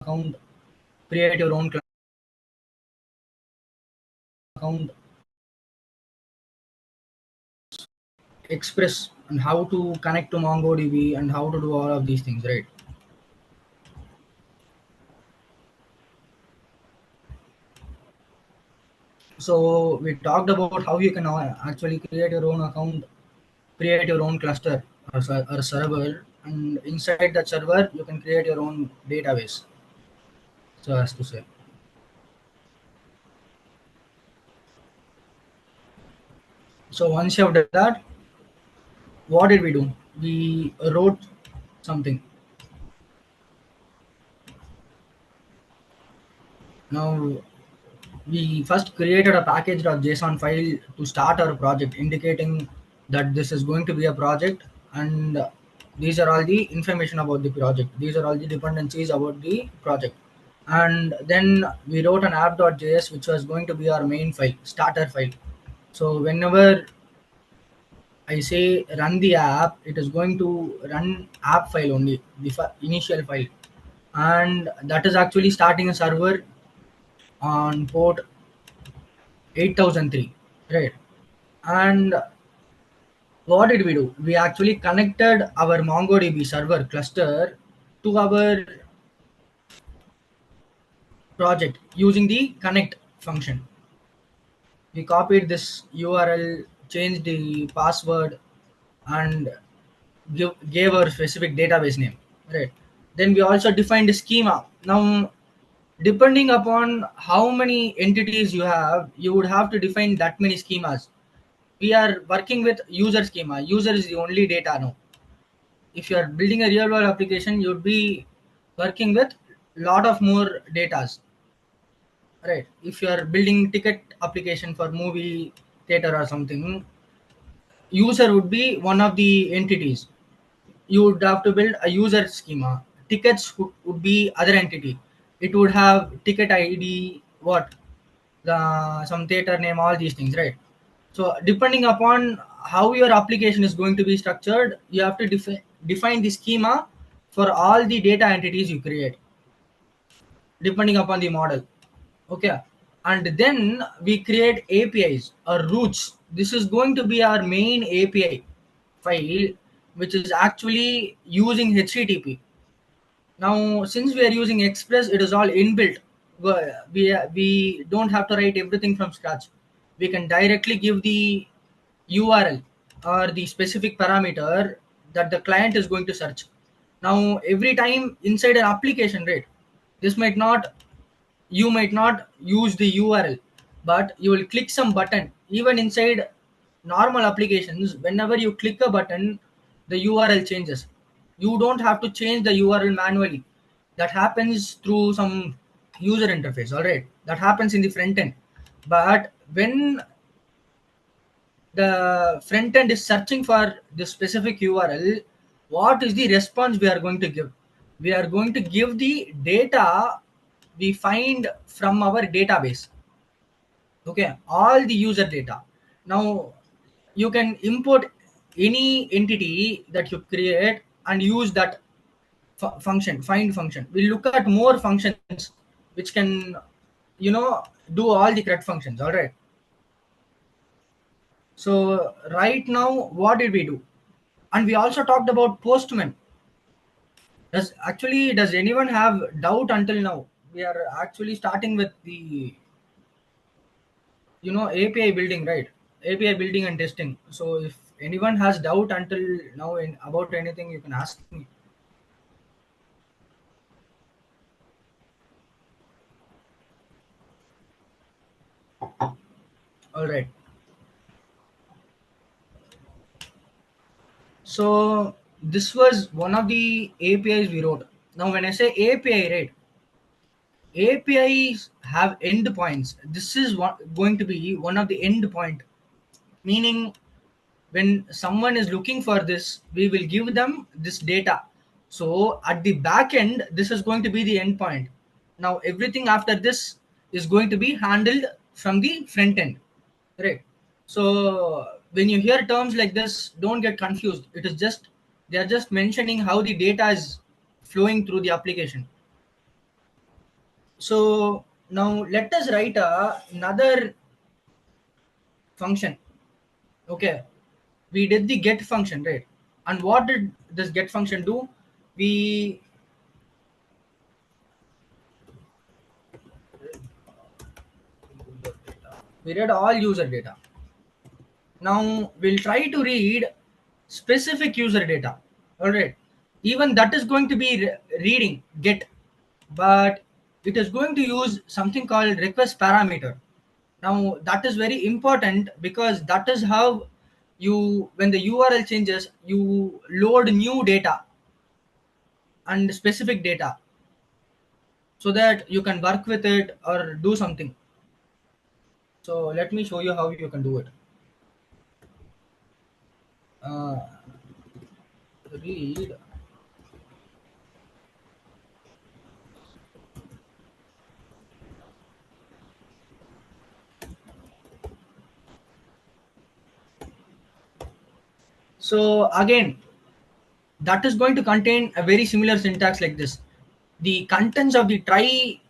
account, create your own account, express and how to connect to MongoDB and how to do all of these things, right? So we talked about how you can actually create your own account, create your own cluster or server, and inside that server you can create your own database. So as to say, so once you have done that, what did we do? We wrote something. Now we first created a package.json file to start our project, indicating that this is going to be a project, and these are all the information about the project. These are all the dependencies about the project. And then we wrote an app.js, which was going to be our main file, starter file. So whenever I say run the app, it is going to run app file only, the initial file. And that is actually starting a server on port 8003, right? And what did we do? We actually connected our MongoDB server cluster to our project using the connect function. We copied this URL, changed the password, and gave our specific database name, right? Then we also defined a schema. Now, depending upon how many entities you have, you would have to define that many schemas. We are working with user schema. User is the only data now. If you are building a real world application, you'd be working with lot of more datas, right? If you are building ticket application for movie theater or something, user would be one of the entities. You would have to build a user schema. Tickets would be other entity. It would have ticket ID, what, the some theater name, all these things, right? So depending upon how your application is going to be structured, you have to define the schema for all the data entities you create, depending upon the model. Okay. And then we create APIs or routes. This is going to be our main API file, which is actually using HTTP. Now, since we are using Express, it is all inbuilt. We don't have to write everything from scratch. We can directly give the URL or the specific parameter that the client is going to search. Now, every time inside an application, right? This might not, you might not use the URL, but you will click some button. Even inside normal applications, whenever you click a button, the URL changes. You don't have to change the URL manually. That happens through some user interface, all right? That happens in the front end. But when the front end is searching for the specific URL, what is the response we are going to give? We are going to give the data we find from our database. Okay, all the user data. Now you can import any entity that you create and use that function, find function. We look at more functions which can, you know, do all the correct functions. All right. So right now, what did we do? And we also talked about Postman. Does anyone have doubt until now? We are actually starting with the, API building, right? API building and testing. So if anyone has doubt until now in about anything, you can ask me. All right. So this was one of the APIs we wrote. Now when I say API, right? APIs have endpoints. This is going to be one of the endpoint, meaning when someone is looking for this, we will give them this data. So at the back end, this is going to be the endpoint. Now everything after this is going to be handled from the front end, right? So when you hear terms like this, don't get confused. It is just, they are just mentioning how the data is flowing through the application. So now let us write another function. Okay, we did the get function, right? And what did this get function do? We we read all user data. Now we'll try to read specific user data. All right, even that is going to be reading get, but it is going to use something called request parameter. Now that is very important because that is how you, when the URL changes, you load new data and specific data so that you can work with it or do something. So let me show you how you can do it. uh, Read. So again, that is going to contain a very similar syntax like this. The contents of the try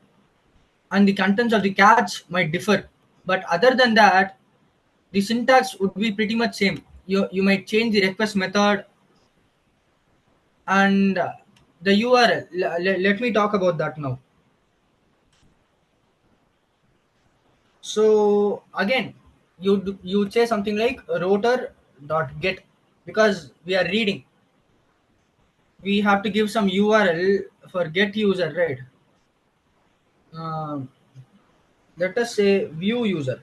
and the contents of the catch might differ, but other than that, the syntax would be pretty much same. You might change the request method and the URL. Let me talk about that now. So again, you say something like router dot get, because we are reading. We have to give some URL for get user, right? Um, Let us say view user.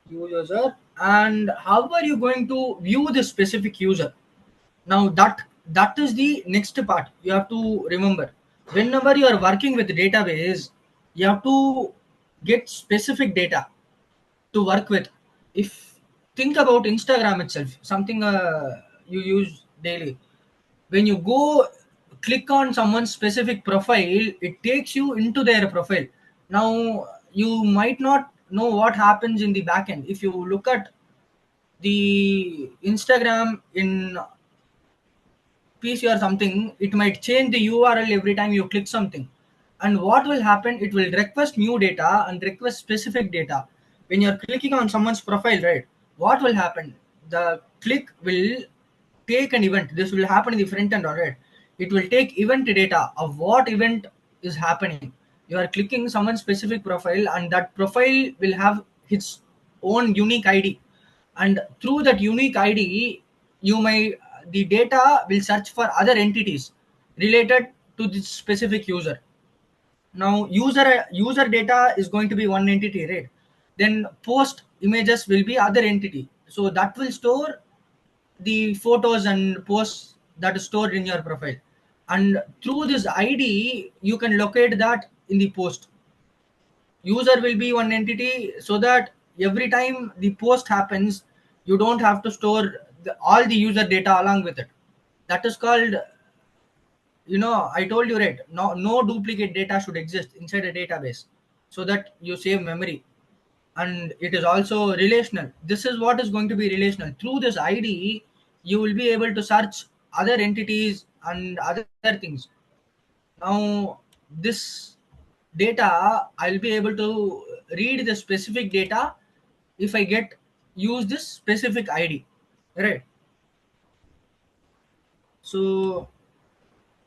View user, and how are you going to view this specific user? Now that is the next part you have to remember. Whenever you are working with database, you have to get specific data to work with. If think about Instagram itself, something you use daily. When you go click on someone's specific profile, it takes you into their profile. Now you might not know what happens in the backend. If you look at the Instagram in PC or something, it might change the URL every time you click something. And what will happen? It will request new data and request specific data. When you're clicking on someone's profile, right? What will happen? The click will take an event. This will happen in the front end, alright? It will take event data of what event is happening. You are clicking someone's specific profile, and that profile will have its own unique ID, and through that unique ID, you may the data will search for other entities related to this specific user. Now user data is going to be one entity, right? Then post images will be other entity, so that will store the photos and posts that is stored in your profile. And through this ID you can locate that in the post. User will be one entity, so that every time the post happens, you don't have to store all the user data along with it. That is called, I told you, right? No duplicate data should exist inside a database, so that you save memory. And it is also relational. This is what is going to be relational. Through this ID you will be able to search other entities and other things. Now this data, I'll be able to read the specific data if I get use this specific ID, right? So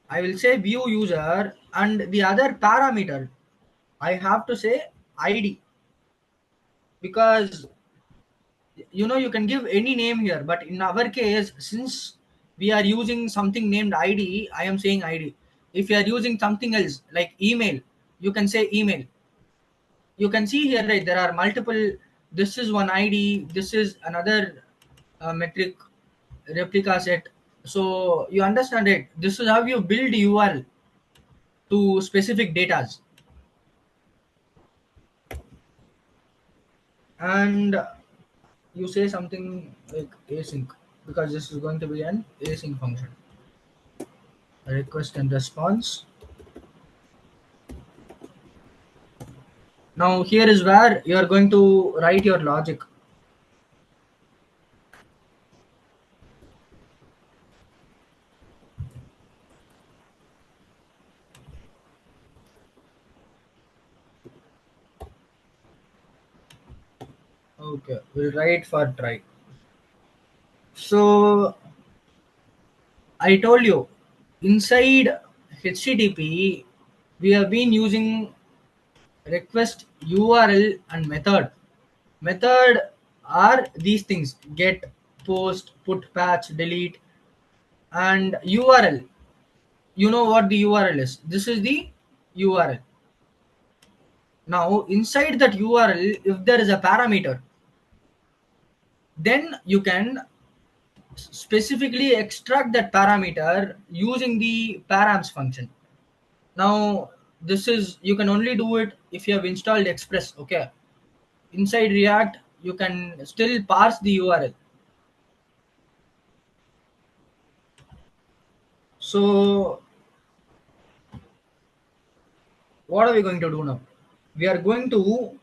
I will say view user, and the other parameter I have to say ID, because you can give any name here, but in our case, since we are using something named ID, I am saying ID. If you are using something else like email, you can say email. You can see here, right? There are multiple. This is one ID, this is another metric replica set. So you understand it. This is how you build URL to specific datas. And you say something like async, because this is going to be an async function. Request and response. Now here is where you are going to write your logic. Okay, we'll write for try. So I told you, inside HTTP, we have been using request, URL, and method. Method are these things: get, post, put, patch, delete, and URL. You know what the URL is? This is the URL. Now, inside that URL, if there is a parameter, then you can specifically extract that parameter using the params function. Now, this is, you can only do it if you have installed Express. Okay, inside React you can still parse the URL. So what are we going to do now? We are going to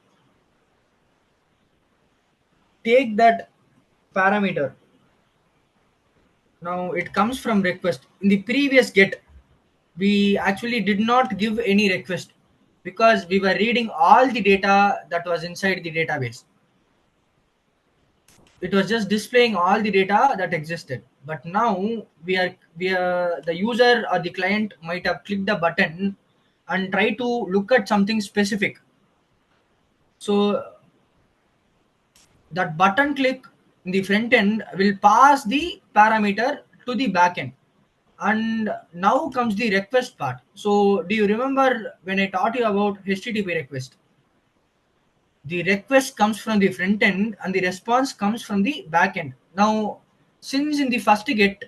take that parameter. Now it comes from request. In the previous get, we actually did not give any request because we were reading all the data that was inside the database. It was just displaying all the data that existed. But now we are the user or the client might have clicked the button and try to look at something specific. So that button click in the front end will pass the parameter to the back end. And now comes the request part. So do you remember when I taught you about HTTP request? The request comes from the front end and the response comes from the back end. Now, since in the first get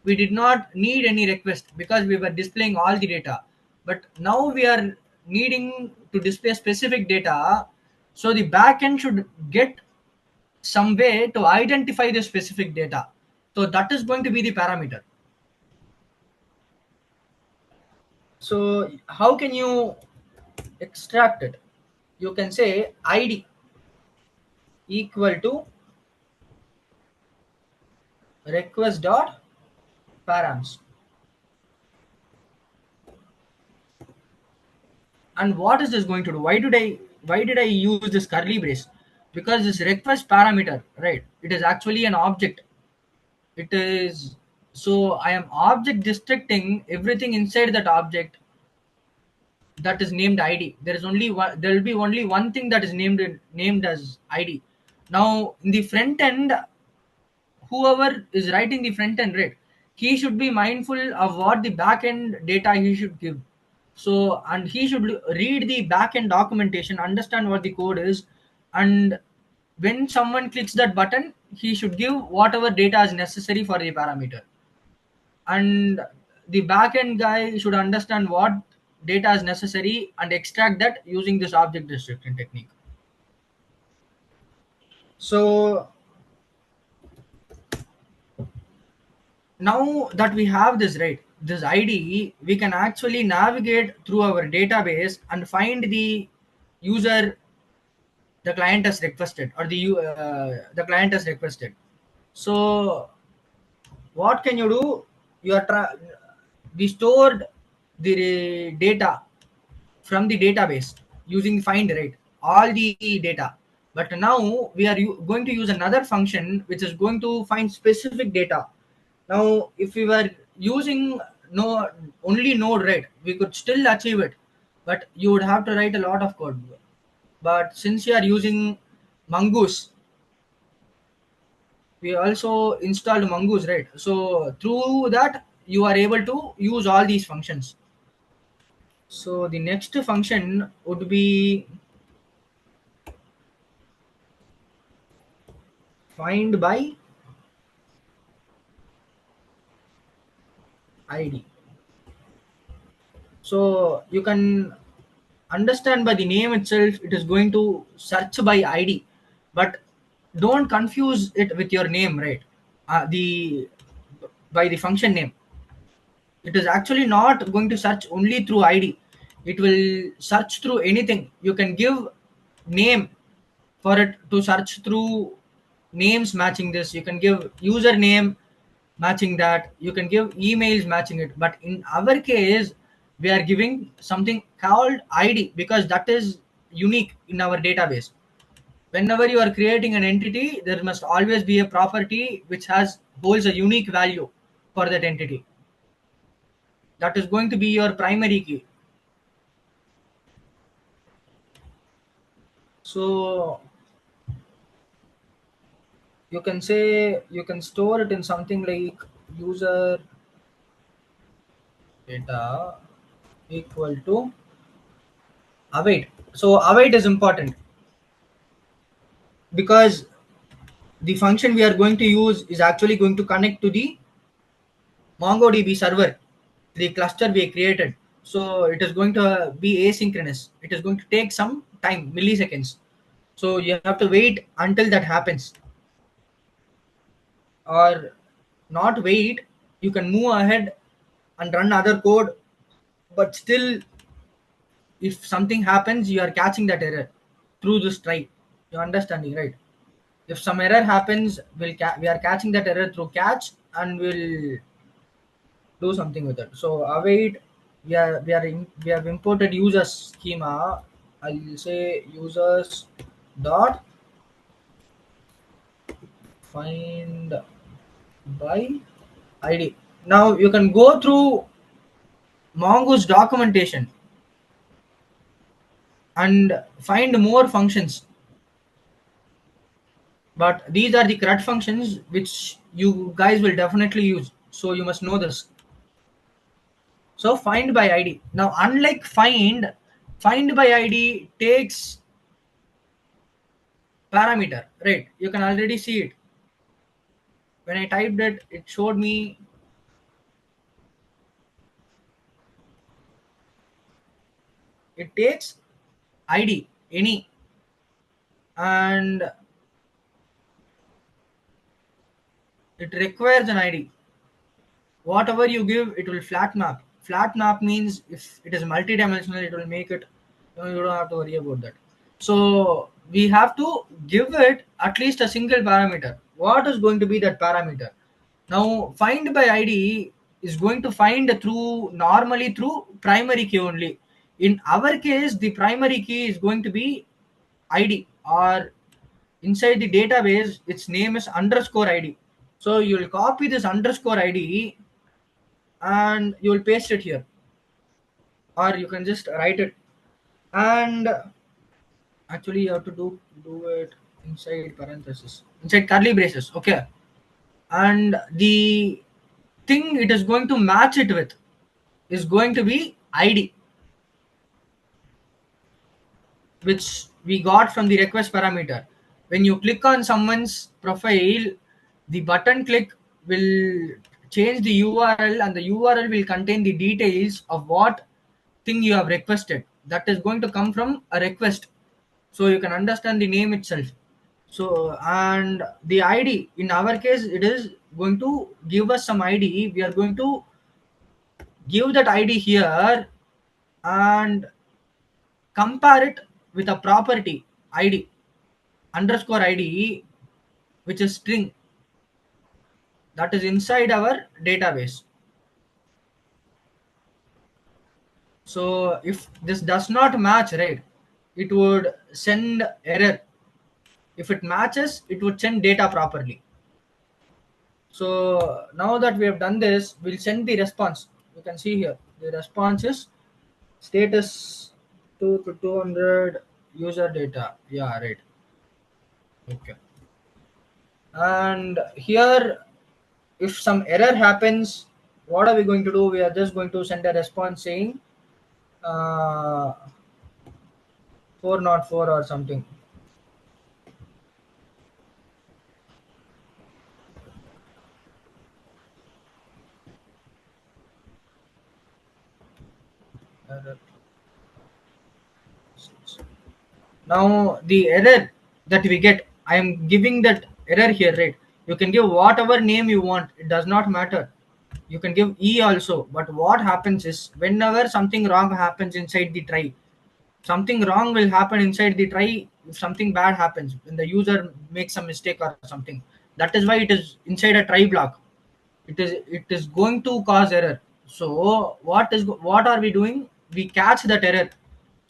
we did not need any request because we were displaying all the data, but now we are needing to display specific data, so the back end should get some way to identify the specific data. So that is going to be the parameter. So how can you extract it? You can say id equal to request dot params. And what is this going to do? Why did I use this curly brace? Because this request parameter, right, it is actually an object. It is, so I am object restricting everything inside that object that is named id. There is only one, there will be only one thing that is named as id. Now in the front end, whoever is writing the front end, right, he should be mindful of what the back end data he should give. So, and he should read the back end documentation, understand what the code is, and when someone clicks that button, he should give whatever data is necessary for the parameter. And the back end guy should understand what data is necessary and extract that using this object restriction technique. So now that we have this, right, this id, we can actually navigate through our database and find the user the client has requested, or the client has requested. So what can you do? We stored the data from the database using find, right, all the data. But now we are going to use another function which is going to find specific data. Now if we were using no only node, right, we could still achieve it, but you would have to write a lot of code. But since you are using mongoose, we also installed mongoose, right, so through that you are able to use all these functions. So the next function would be find by id. So you can understand by the name itself it is going to search by id, but don't confuse it with your name, right? The by the function name, it is actually not going to search only through id. It will search through anything. You can give name for it to search through names matching this. You can give username matching that. You can give emails matching it. But in our case, we are giving something called id because that is unique in our database. Whenever you are creating an entity, there must always be a property which has holds a unique value for that entity. That is going to be your primary key. So you can say you can store it in something like user data equal to await. So await is important because the function we are going to use is actually going to connect to the MongoDB server, the cluster we created. So it is going to be asynchronous. It is going to take some time, milliseconds. So you have to wait until that happens, or not wait. You can move ahead and run other code, but still, if something happens, you are catching that error through this try. You're understanding, right? If some error happens, we are catching that error through catch, and we'll do something with it. So await, we have imported user schema. I'll say users dot find by id. Now you can go through Mongo's documentation and find more functions, but these are the CRUD functions which you guys will definitely use. So you must know this. So find by id. Now unlike find by id takes parameter, right? You can already see it. When I typed it, it showed me it takes id any, and it requires an id. Whatever you give, it will flat map. Flat map means if it is multi-dimensional, it will make it, you don't have to worry about that. So we have to give it at least a single parameter. What is going to be that parameter? Now find by id is going to find through normally through primary key only. In our case, the primary key is going to be id, or inside the database its name is underscore id. So you will copy this underscore id and you will paste it here, or you can just write it. And actually you have to do it inside parenthesis, inside curly braces, okay. And the thing it is going to match it with is going to be id, which we got from the request parameter. When you click on someone's profile, the button click will change the URL, and the URL will contain the details of what thing you have requested. That is going to come from a request. So you can understand the name itself. So, and the ID, in our case, it is going to give us some ID. We are going to give that ID here and compare it with a property id underscore id, which is string, that is inside our database. So if this does not match, right, it would send error. If it matches, it would send data properly. So now that we have done this, we'll send the response. You can see here the response is status 2 to 200 user data. Yeah, right. Okay. And here, if some error happens, what are we going to do? We are just going to send a response saying 404 or something. Error. Now the error that we get, I am giving that error here, right? You can give whatever name you want. It does not matter. You can give E also. But what happens is whenever something wrong happens inside the try, something wrong will happen inside the try if something bad happens when the user makes a mistake or something. That is why it is inside a try block. It is going to cause error. So what are we doing? We catch that error.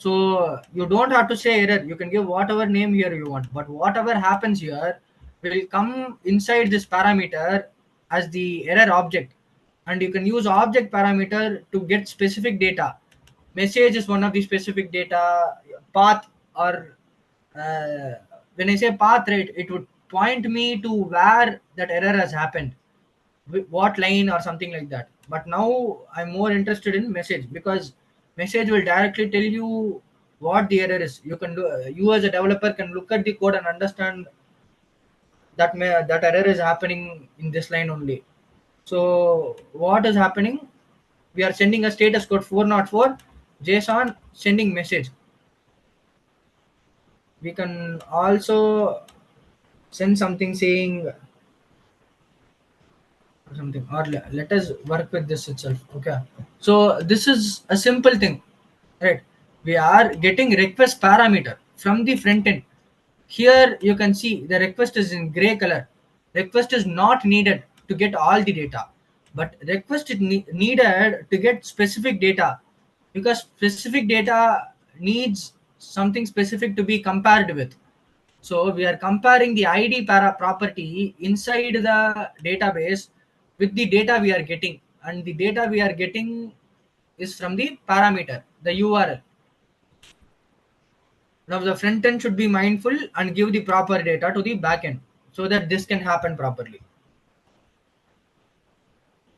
So you don't have to say error, you can give whatever name here you want, but whatever happens here will come inside this parameter as the error object, and you can use object parameter to get specific data. Message is one of the specific data. Path, or uh, when I say path, right, it would point me to where that error has happened, what line or something like that. But now I'm more interested in message, because message will directly tell you what the error is. You can do, you as a developer can look at the code and understand that that error is happening in this line only. So what is happening, we are sending a status code 404 JSON sending message. We can also send something saying something, or let us work with this itself. Okay, so this is a simple thing, right? We are getting request parameter from the front end. Here you can see the request is in gray color. Request is not needed to get all the data, but request is needed to get specific data, because specific data needs something specific to be compared with. So we are comparing the ID property inside the database with the data we are getting, and the data we are getting is from the parameter, the URL. Now the front end should be mindful and give the proper data to the backend so that this can happen properly.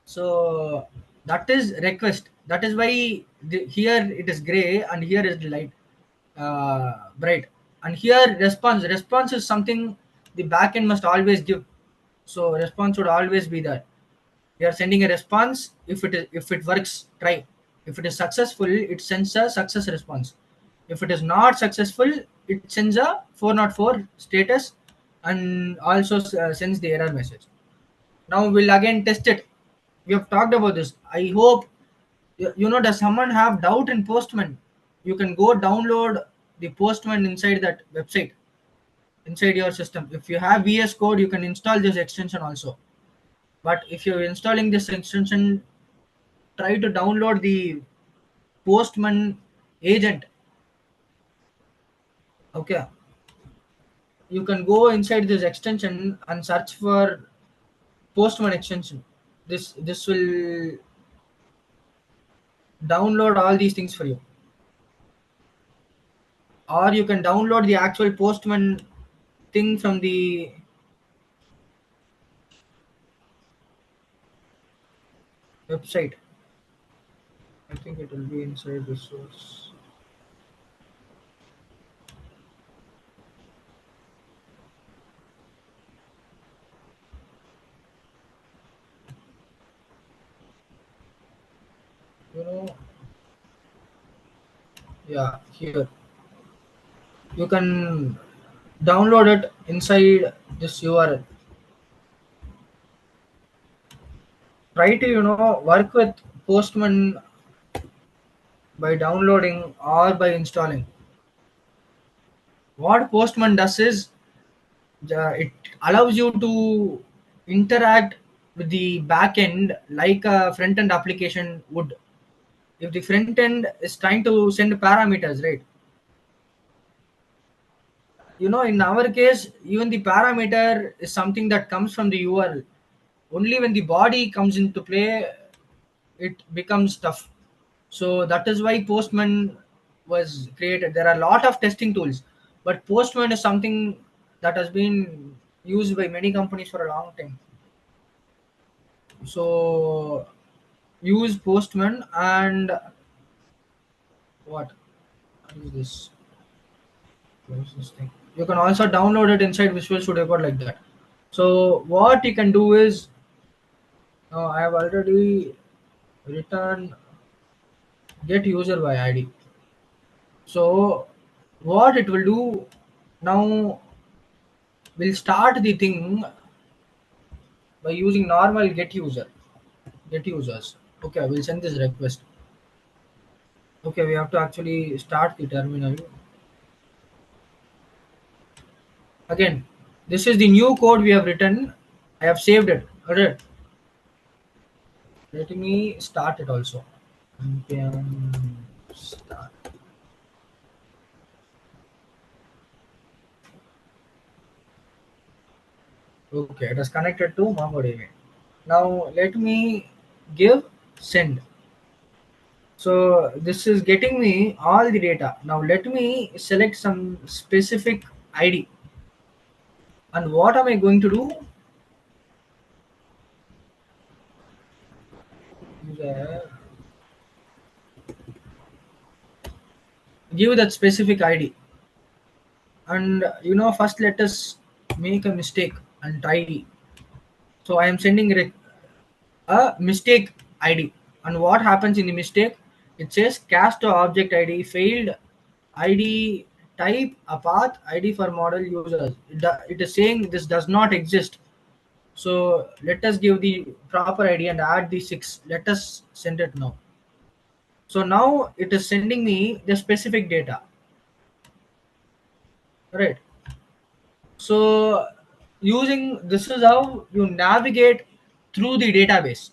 So that is request. That is why here it is gray and here is light, bright. And here response. Response is something the backend must always give. So response would always be there. We are sending a response. If it works, try. If it is successful, it sends a success response. If it is not successful, it sends a 404 status and also sends the error message. Now we'll again test it. We have talked about this. I hope you know. Does someone have doubt in Postman? You can go download the Postman inside that website, inside your system. If you have VS Code, you can install this extension also. But if you're installing this extension, try to download the Postman agent. Okay, you can go inside this extension and search for Postman extension. This will download all these things for you, or you can download the actual Postman thing from the website. I think it will be inside the source. You know, yeah, here you can download it inside this URL. Try to work with Postman by downloading or by installing. What Postman does is it allows you to interact with the backend like a front end application would. If the front end is trying to send parameters, right? In our case, even the parameter is something that comes from the URL. Only when the body comes into play, it becomes tough. So that is why Postman was created. There are a lot of testing tools, but Postman is something that has been used by many companies for a long time. So use Postman. And what is this? What is this thing? You can also download it inside Visual Studio Code like that. So what you can do is, I have already written get user by ID. So what it will do now, we'll start the thing by using normal get users. Okay, we'll send this request. Okay, we have to actually start the terminal again. This is the new code we have written. I have saved it. Alright, let me start it also. Npm start. Okay, it is connected to MongoDB. Now let me give send. So this is getting me all the data. Now let me select some specific ID. And what am I going to do? Uh, Give that specific ID. And first let us make a mistake and tidy. So I am sending a mistake ID. And what happens in the mistake? It says cast to object ID failed ID type a path ID for model users. It is saying this does not exist. So let us give the proper ID and add the 6. Let us send it now. So now it is sending me the specific data, right? So using this is how you navigate through the database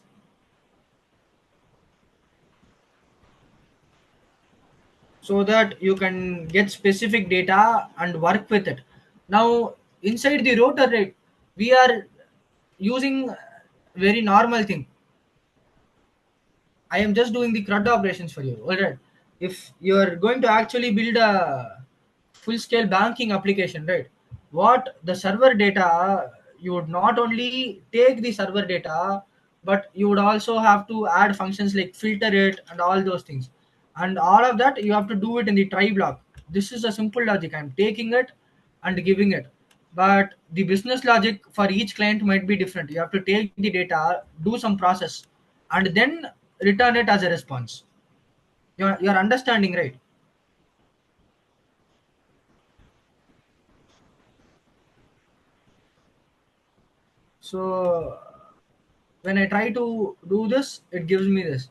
so that you can get specific data and work with it. Now inside the router, right, we are using very normal thing. I am just doing the CRUD operations for you. All right. If you are going to actually build a full scale banking application, right? What the server data, you would not only take the server data, but you would also have to add functions like filter it and all those things. And all of that you have to do it in the try block. This is a simple logic. I'm taking it and giving it. But the business logic for each client might be different. You have to take the data, do some process, and then return it as a response. You're understanding, right? So when I try to do this, it gives me this.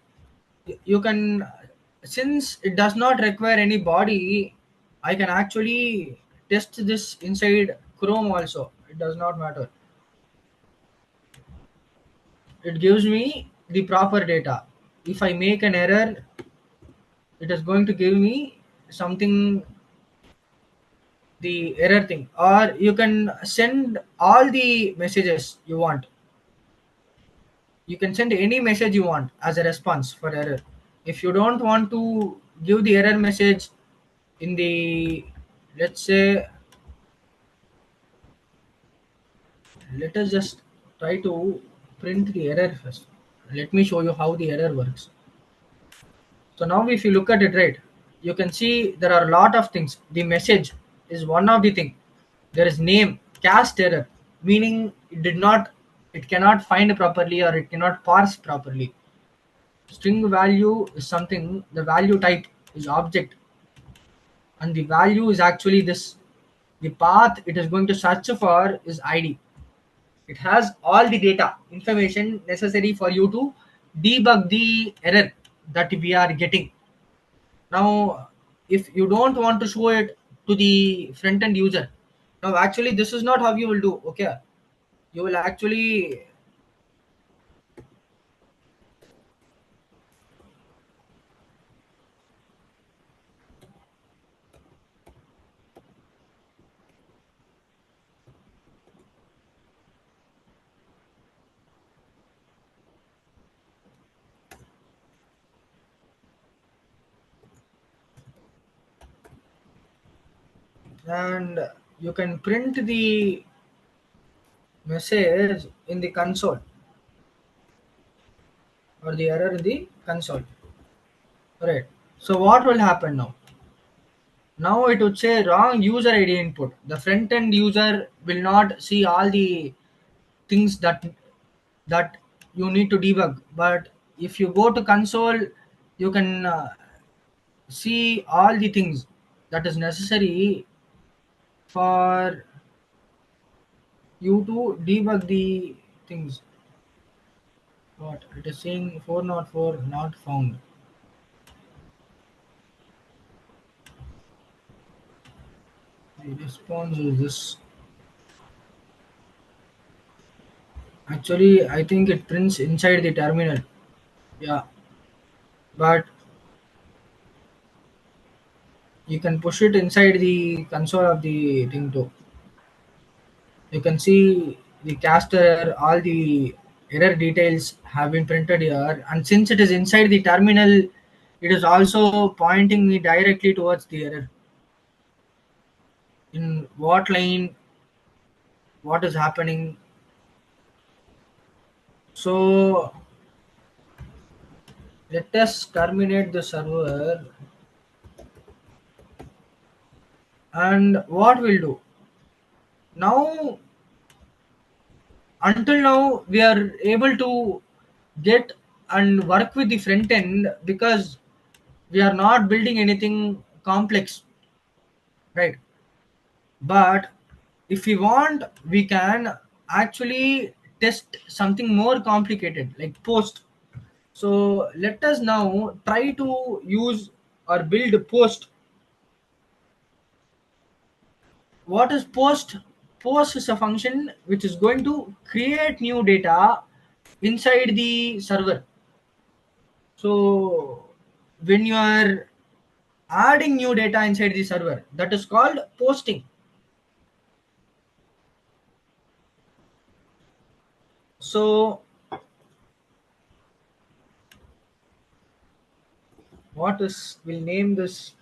You can, since it does not require any body, I can actually test this inside Chrome also. It does not matter. It gives me the proper data. If I make an error, it is going to give me something, the error thing. Or you can send all the messages you want. You can send any message you want as a response for error. If you don't want to give the error message in the, let's say, let us just try to print the error first. Let me show you how the error works. So now if you look at it, right, you can see there are a lot of things. The message is one of the thing. There is name cast error, meaning it cannot find properly or it cannot parse properly. String value is something, the value type is object, and the value is actually this. The path it is going to search for is ID. It has all the data information necessary for you to debug the error that we are getting. Now if you don't want to show it to the front end user, now actually this is not how you will do. Okay, you will actually, and you can print the message in the console or the error in the console. Right. So what will happen now? Now it would say wrong user ID input. The front end user will not see all the things that you need to debug. But if you go to console, you can see all the things that is necessary for you to debug the things. What it is saying 404 not found. The response is this. Actually, I think it prints inside the terminal. Yeah, but you can push it inside the console of the thing too. You can see. the cast error, all the error details have been printed here, and since it is inside the terminal, it is also pointing me directly towards the error. In what line, what is happening. So let us terminate the server, and what we'll do now, until now we are able to get and work with the front end because we are not building anything complex, right? But if we want, we can actually test something more complicated like post. So let us now try to use or build post. What is post? Post is a function which is going to create new data inside the server. So when you are adding new data inside the server, that is called posting. So what is, we'll name this,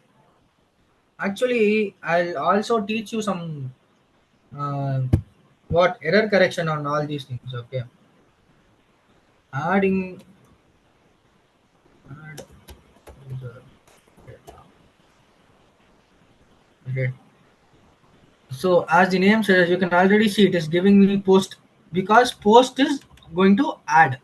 actually I'll also teach you some uh, what error correction on all these things. Okay, adding add user data. Okay. So as the name says, you can already see it is giving me post because post is going to add.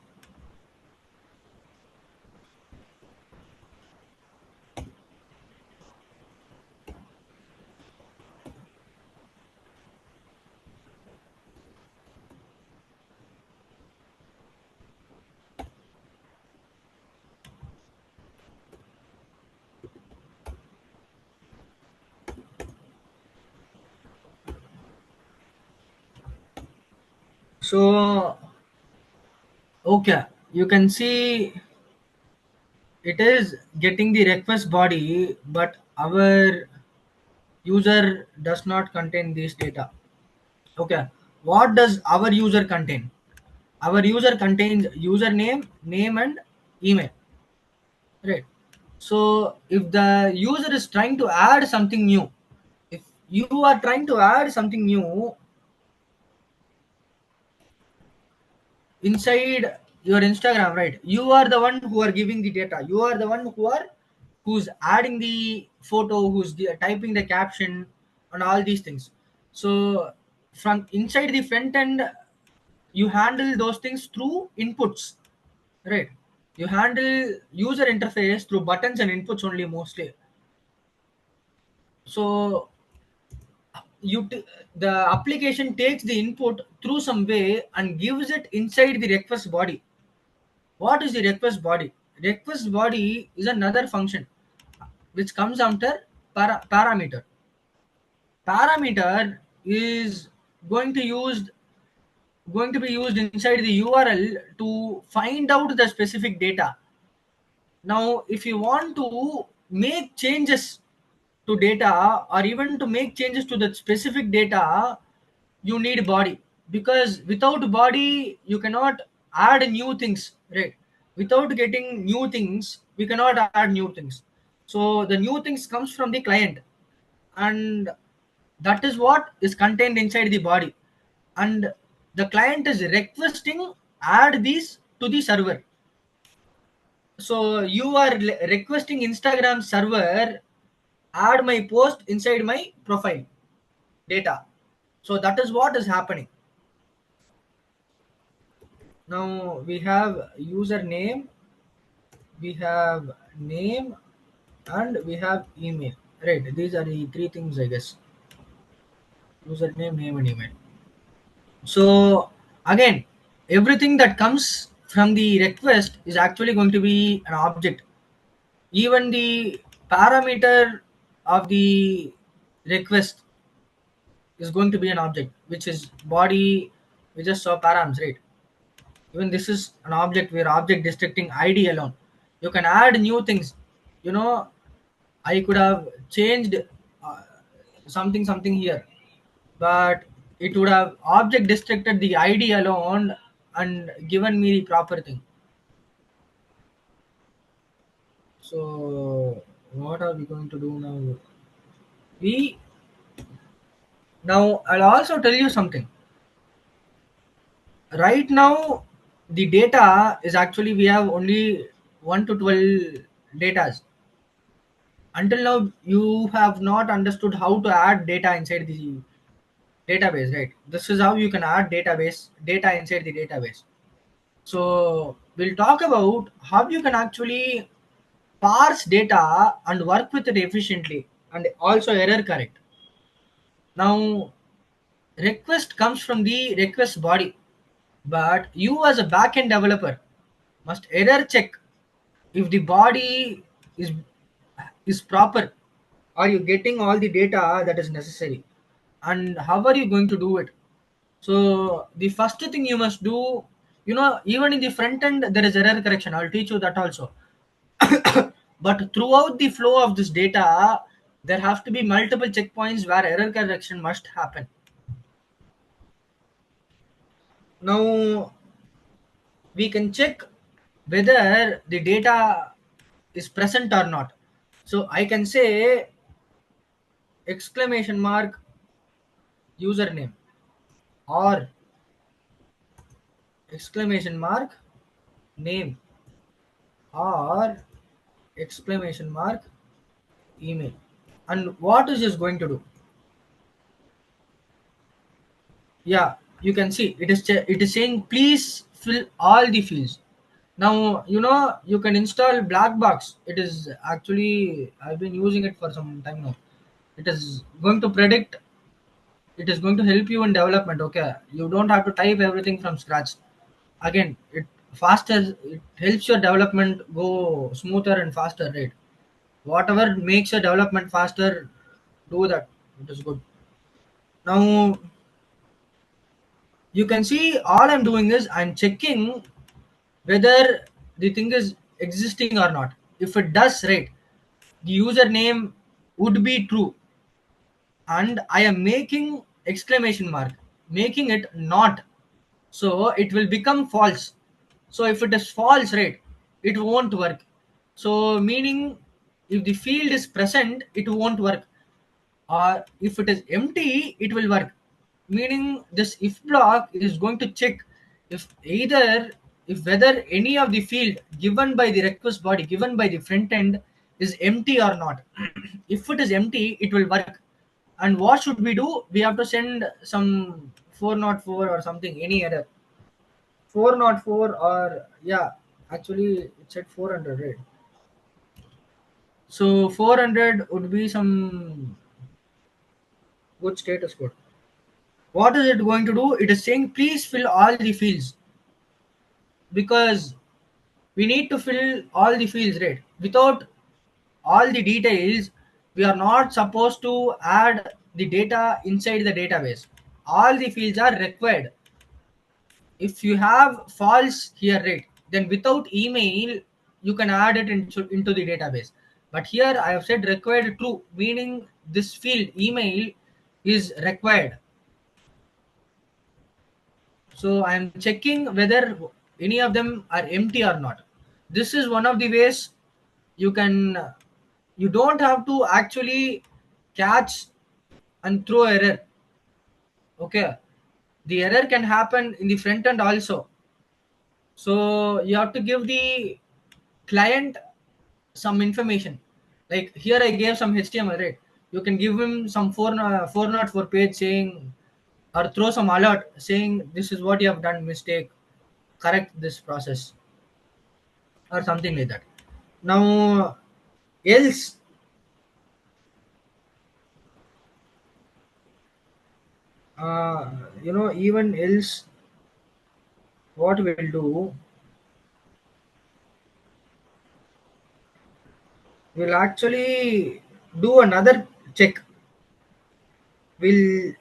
So okay, you can see it is getting the request body, but our user does not contain this data. Okay, what does our user contain? Our user contains username, name, and email. Right. So if the user is trying to add something new, if you are trying to add something new inside your Instagram, right? You are the one who are giving the data. You are the one who's adding the photo, who's typing the caption, and all these things. So from inside the front end, you handle those things through inputs, right? You handle user interface through buttons and inputs only mostly. So the application takes the input through some way and gives it inside the request body. What is the request body? Request body is another function which comes under parameter. Parameter is going to use going to be used inside the URL to find out the specific data. Now, if you want to make changes to data or even to make changes to the specific data, you need body, because without body you cannot add new things, right? Without getting new things, we cannot add new things. So the new things comes from the client, and that is what is contained inside the body, and the client is requesting add these to the server. So you are requesting Instagram server add my post inside my profile data. So that is what is happening. Now we have username, we have name, and we have email. Right, these are the three things, I guess. Username, name, and email. So again, everything that comes from the request is actually going to be an object. Even the parameter of the request is going to be an object, which is body. We just saw params, right? Even this is an object where object districting id alone. You can add new things. You know, I could have changed uh, something here, but it would have object destructed the id alone and given me the proper thing. So what are we going to do now? We Now I'll also tell you something. Right now, the data is actually we have only 1 to 12 datas. Until now, you have not understood how to add data inside the database, right? This is how you can add data inside the database. So we'll talk about how you can actually parse data and work with it efficiently and also error correct. Now, request comes from the request body, but you as a backend developer must error check if the body is is proper. Are you getting all the data that is necessary? And how are you going to do it? So the first thing you must do, even in the front end there is error correction. I'll teach you that also. But throughout the flow of this data, there have to be multiple checkpoints where error correction must happen. Now we can check whether the data is present or not. So I can say exclamation mark username or exclamation mark name or exclamation mark email. And what is this going to do? Yeah, you can see it is saying please fill all the fields. Now you can install black box. It is actually I've been using it for some time now. It is going to predict. It is going to help you in development. Okay, you don't have to type everything from scratch. Again, it helps your development go smoother and faster, right? Whatever makes your development faster, do that. It is good. Now you can see all I'm doing is I'm checking whether the thing is existing or not. If it does, right, the username would be true, and I am making exclamation mark, making it not, so it will become false. So if it is false, right, it won't work. So meaning if the field is present, it won't work, or if it is empty, it will work. Meaning this if block is going to check if either if whether any of the field given by the request body, given by the front end, is empty or not. If it is empty, it will work. And what should we do? We have to send some 404 or something, any error. 404, or yeah, actually it said 400, right? So 400 would be some good status code. What is it going to do? It is saying please fill all the fields, because we need to fill all the fields, right? Without all the details, we are not supposed to add the data inside the database. All the fields are required. If you have false here, right, then without email you can add it into the database. But here I have said required true, meaning this field email is required. So I am checking whether any of them are empty or not. This is one of the ways you can, you don't have to actually catch and throw error. Okay, the error can happen in the front end also. So you have to give the client some information. Like here I gave some HTML, right? You can give him some 404 page saying, or throw some alert saying this is what you have done mistake, correct this process, or something like that. Now else, uh, even else, what we'll do, we'll actually do another check. We'll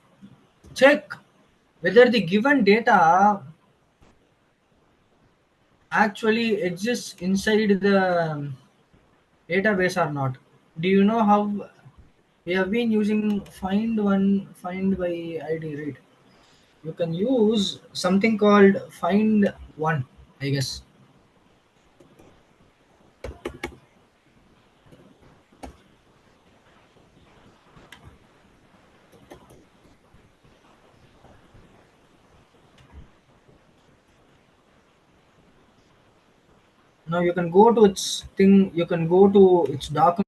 check whether the given data actually exists inside the database or not. Do you know how we have been using find by id, right? You can use something called find one, I guess. Now you can go to its thing, you can go to its document.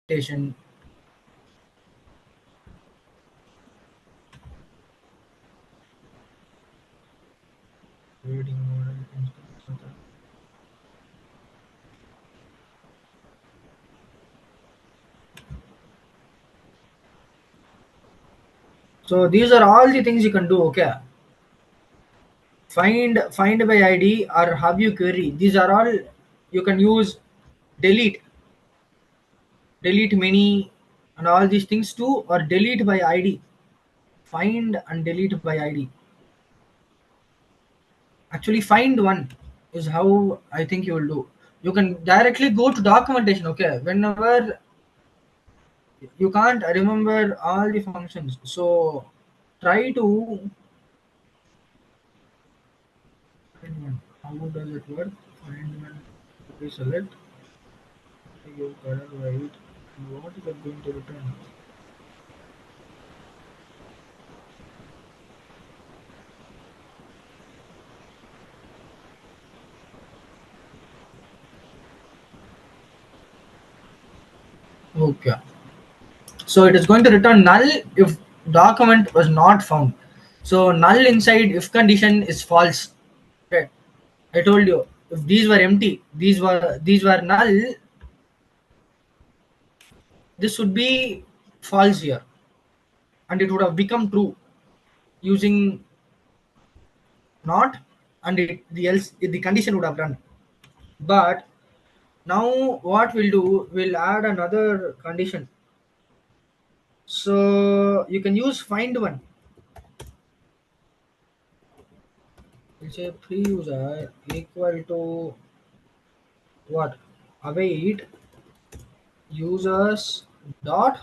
Station. Reading model. So these are all the things you can do. Okay, find by ID or have you query. These are all you can use. Delete, delete many, and all these things too, or delete by ID. Find and delete by ID. Actually, find one is how I think you will do. You can directly go to documentation. Okay, whenever you can't remember all the functions, so try to find one. How does it work? Find one. Okay, select. Give color white. What is it going to return? Okay. So it is going to return null if document was not found. So null inside if condition is false. Okay. I told you if these were empty, these were null, this would be false here, and it would have become true using not, and the else the condition would have run. But now what we'll do, we'll add another condition. So you can use find one. We'll say pre-user equal to what? Await users dot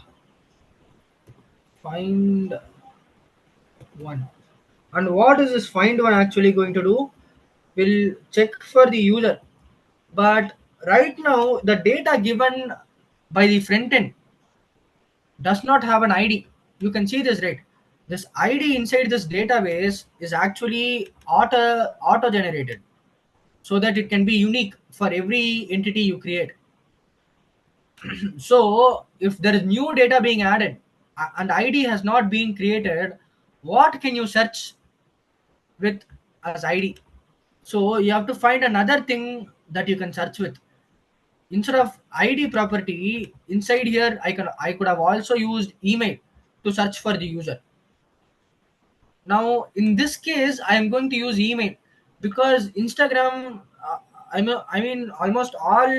find one. And what is this find one actually going to do? We'll check for the user. But right now the data given by the front end does not have an ID. You can see this, right? This ID inside this database is actually auto generated so that it can be unique for every entity you create. So if there is new data being added and ID has not been created, what can you search with as ID? So you have to find another thing that you can search with. Instead of ID property inside here, I could have also used email to search for the user. Now in this case I am going to use email because Instagram, I mean almost all,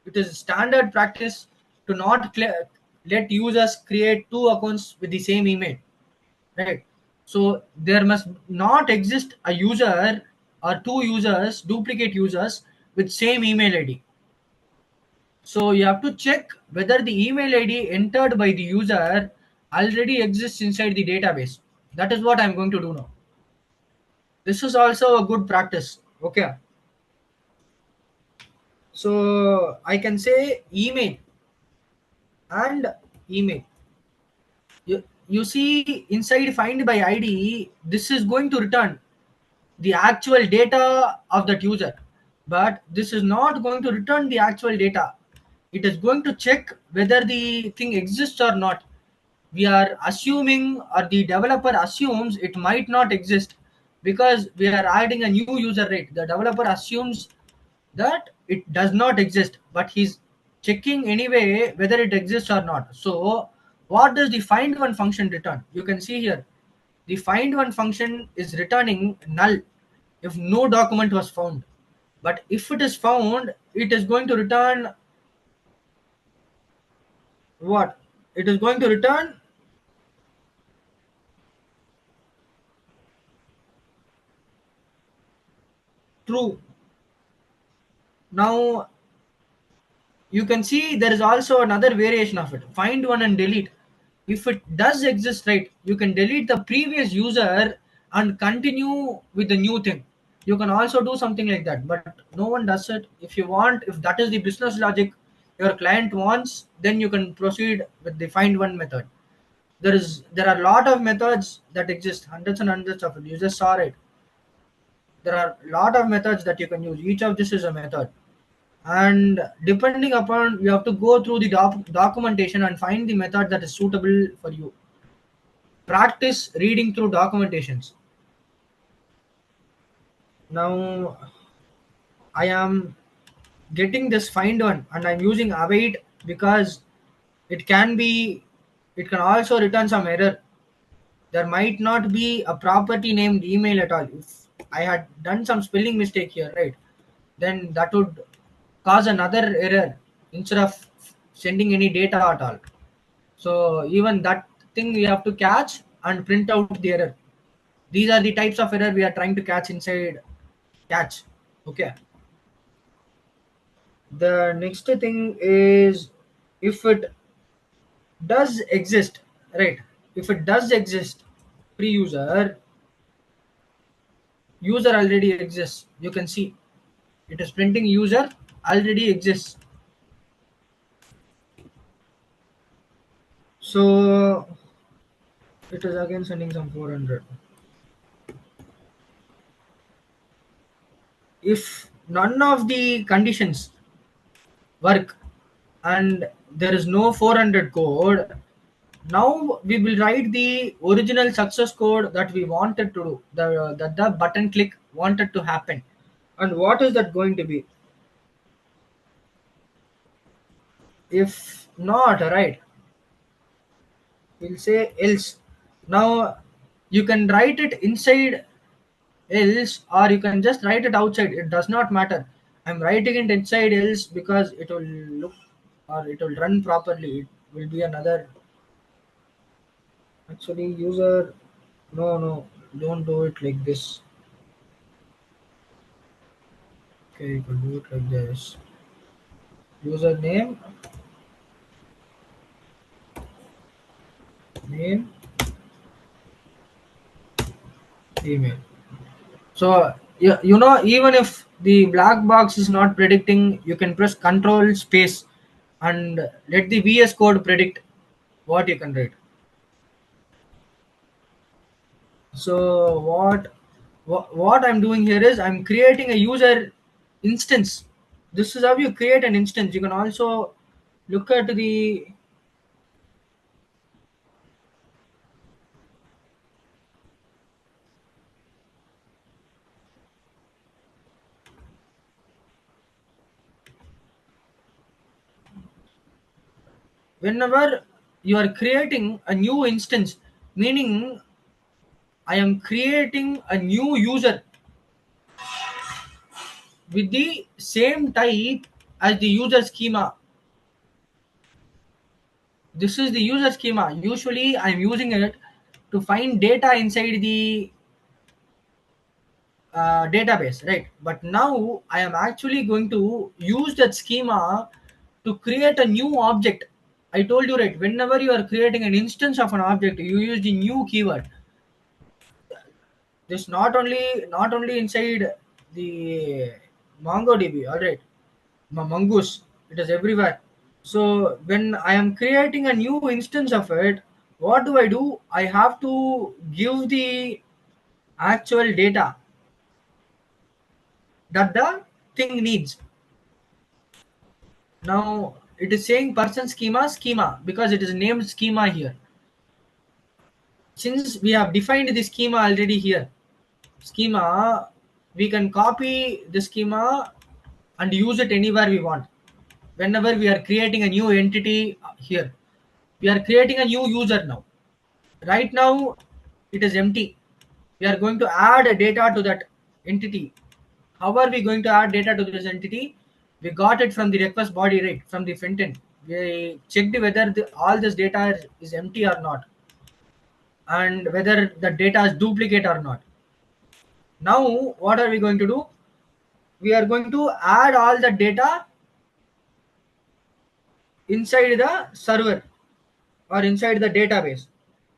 it is standard practice to not let users create two accounts with the same email, right? So there must not exist a user or two users, duplicate users with same email ID. So you have to check whether the email ID entered by the user already exists inside the database. That is what I'm going to do now. This is also a good practice. Okay, so I can say email and email. You see inside find by id, this is going to return the actual data of that user, but this is not going to return the actual data. It is going to check whether the thing exists or not. We are assuming, or the developer assumes, it might not exist because we are adding a new user, rate. The developer assumes that it does not exist, but he's checking anyway whether it exists or not. So what does the find one function return? You can see here, the find one function is returning null if no document was found, but if it is found, it is going to return what? It is going to return true. Now you can see there is also another variation of it, find one and delete. If it does exist, right, you can delete the previous user and continue with the new thing. You can also do something like that, but no one does it. If you want, if that is the business logic your client wants, then you can proceed with the find one method. There are a lot of methods that exist, hundreds and hundreds of it. You just saw it. There are a lot of methods that you can use. Each of this is a method, and depending upon, you have to go through the documentation and find the method that is suitable for you. Practice reading through documentations. Now I am getting this find one and I'm using await because it can be, it can also return some error. There might not be a property named email at all. If I had done some spelling mistake here, right, then that would cause another error instead of sending any data at all. So even that thing we have to catch and print out the error. These are the types of error we are trying to catch inside catch. Okay. The next thing is, if it does exist, right? If it does exist, pre-user, user already exists. You can see it is printing user already exists. So it is again sending some 400. If none of the conditions work and there is no 400 code, now we will write the original success code that we wanted to do, that the button click wanted to happen. And what is that going to be? If not, right, we'll say else. Now you can write it inside else, or you can just write it outside, it does not matter. I'm writing it inside else because it will look, or it will run properly. It will be another, actually user, no, don't do it like this. Okay, you can do it like this. Username, name, email. So even if the black box is not predicting, you can press control space and let the VS code predict what you can write. So what I'm doing here is I'm creating a user instance. This is how you create an instance. You can also look at the, whenever you are creating a new instance, meaning I am creating a new user with the same type as the user schema. This is the user schema. Usually I'm using it to find data inside the database, right? But now I am actually going to use that schema to create a new object. I told you, right, whenever you are creating an instance of an object, you use the new keyword. This not only inside the MongoDB, all right, Mongoose. It is everywhere. So when I am creating a new instance of it, what do I do? I have to give the actual data that the thing needs. Now it is saying person schema because it is named schema here. Since we have defined the schema already here, schema, we can copy the schema and use it anywhere we want. Whenever we are creating a new entity here, we are creating a new user now. Right now it is empty. We are going to add a data to that entity. How are we going to add data to this entity? We got it from the request body, right, from the front end. We checked whether all this data is empty or not, and whether the data is duplicate or not. Now what are we going to do? We are going to add all the data inside the server or inside the database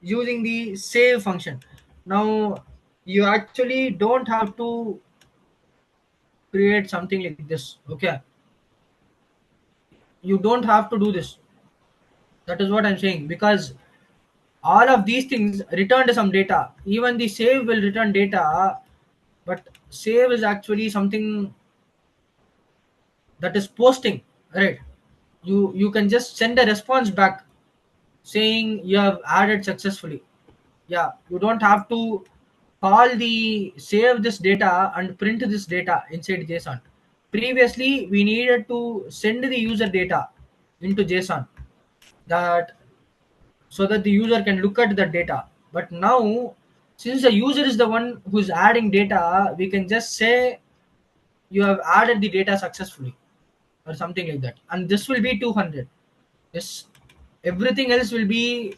using the save function. Now you actually don't have to create something like this. Okay, you don't have to do this. That is what I'm saying, because all of these things return some data. Even the save will return data, but save is actually something that is posting, right? You can just send a response back saying you have added successfully. Yeah, you don't have to call the save this data and print this data inside JSON. Previously we needed to send the user data into JSON, that so that the user can look at the data. But now, since the user is the one who's adding data, we can just say you have added the data successfully or something like that, and this will be 200. Yes, everything else will be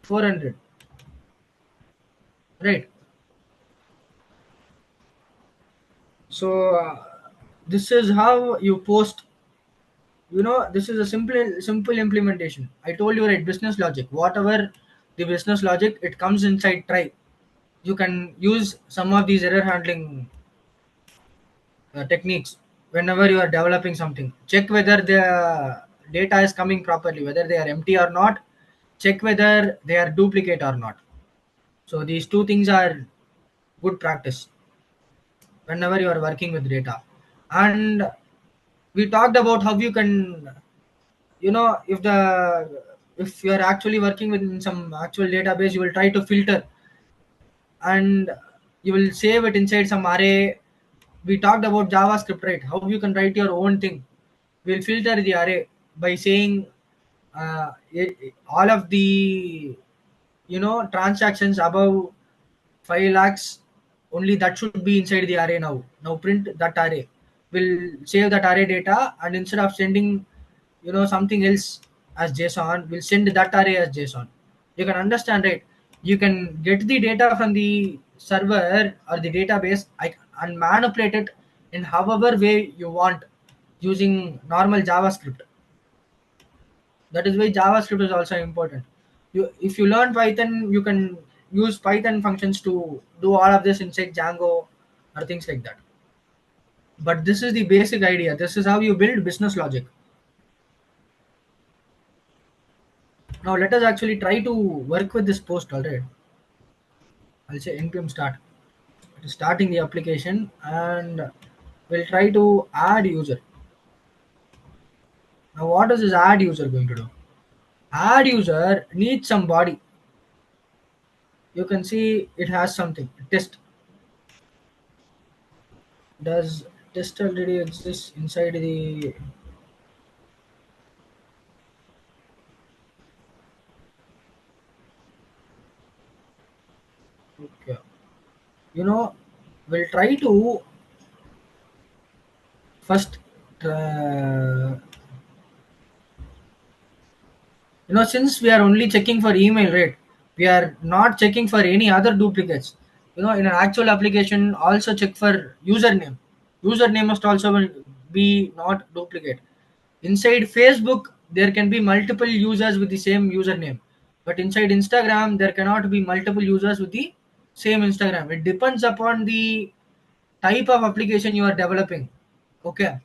400, right? So this is how you post. This is a simple implementation. I told you, right? Business logic, whatever the business logic, it comes inside try. You can use some of these error handling techniques whenever you are developing something. Check whether the data is coming properly, whether they are empty or not. Check whether they are duplicate or not. So these two things are good practice whenever you are working with data. And we talked about how you can, if you are actually working with some actual database, you will try to filter, and you will save it inside some array. We talked about JavaScript, right? How you can write your own thing. We'll filter the array by saying all of the transactions above 5 lakhs, only that should be inside the array. Now print that array. We'll save that array data, and instead of sending something else as JSON, we'll send that array as JSON. You can understand, right? You can get the data from the server or the database and manipulate it in however way you want using normal JavaScript. That is why JavaScript is also important. If you learn Python, you can use Python functions to do all of this inside Django or things like that. But this is the basic idea. This is how you build business logic. Now let us actually try to work with this post. Alright, I'll say npm start. It is starting the application, and we'll try to add user. Now what is this add user going to do? Add user needs some body. You can see it has something test. Does test already exist inside the okay. We'll try to first since we are only checking for email, right? We are not checking for any other duplicates. In an actual application, also check for username. Username must also be not duplicate. Inside Facebook, there can be multiple users with the same username, but inside Instagram there cannot be multiple users with the same Instagram. It depends upon the type of application you are developing. Okay,